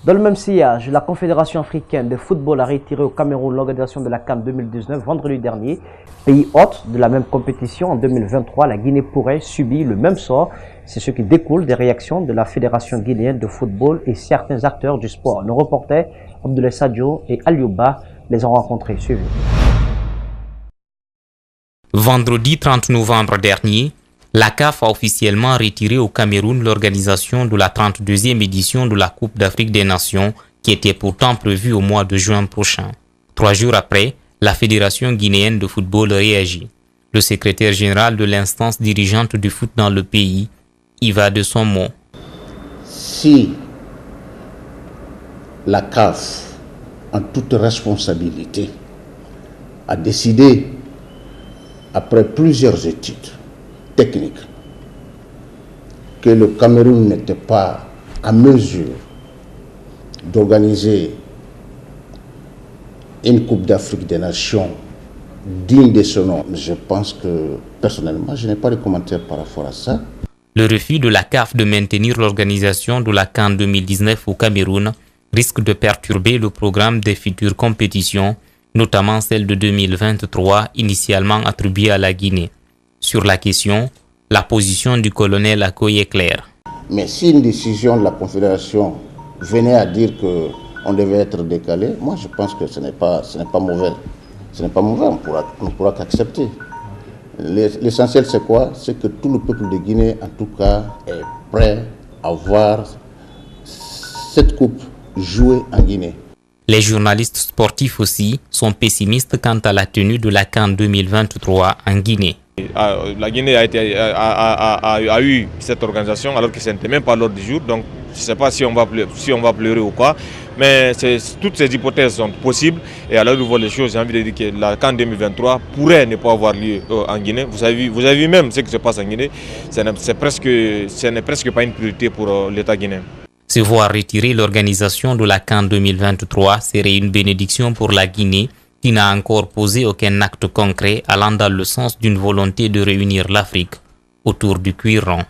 Dans le même sillage, la Confédération africaine de football a retiré au Cameroun l'organisation de la CAN 2019 vendredi dernier. Pays hôte de la même compétition en 2023, la Guinée pourrait subir le même sort. C'est ce qui découle des réactions de la Fédération guinéenne de football et certains acteurs du sport. Nos reporters Abdoulaye Sadio et Aliouba les ont rencontrés. Suivez. Vendredi 30 novembre dernier, la CAF a officiellement retiré au Cameroun l'organisation de la 32e édition de la Coupe d'Afrique des Nations qui était pourtant prévue au mois de juin prochain. 3 jours après, la Fédération guinéenne de football réagit. Le secrétaire général de l'instance dirigeante du foot dans le pays y va de son mot. Si la CAF, en toute responsabilité, a décidé, après plusieurs études techniques, que le Cameroun n'était pas à mesure d'organiser une Coupe d'Afrique des Nations digne de ce nom. Je pense que, personnellement, je n'ai pas de commentaires par rapport à ça. Le refus de la CAF de maintenir l'organisation de la CAN 2019 au Cameroun risque de perturber le programme des futures compétitions, notamment celle de 2023, initialement attribuée à la Guinée. Sur la question, la position du colonel Akoye est claire. Mais si une décision de la Confédération venait à dire qu'on devait être décalé, moi je pense que ce n'est pas mauvais. Ce n'est pas mauvais, on ne pourra qu'accepter. L'essentiel c'est quoi? C'est que tout le peuple de Guinée, en tout cas, est prêt à voir cette coupe jouée en Guinée. Les journalistes sportifs aussi sont pessimistes quant à la tenue de la CAN 2023 en Guinée. La Guinée a eu cette organisation alors que ce n'était même pas l'ordre du jour, donc je ne sais pas si on va pleurer ou quoi, mais toutes ces hypothèses sont possibles et à l'heure où on voit les choses, j'ai envie de dire que la CAN 2023 pourrait ne pas avoir lieu en Guinée. Vous avez vu même ce qui se passe en Guinée, ce n'est presque pas une priorité pour l'État guinéen. Se voir retirer l'organisation de la CAN 2023 serait une bénédiction pour la Guinée qui n'a encore posé aucun acte concret allant dans le sens d'une volonté de réunir l'Afrique autour du cuir rond.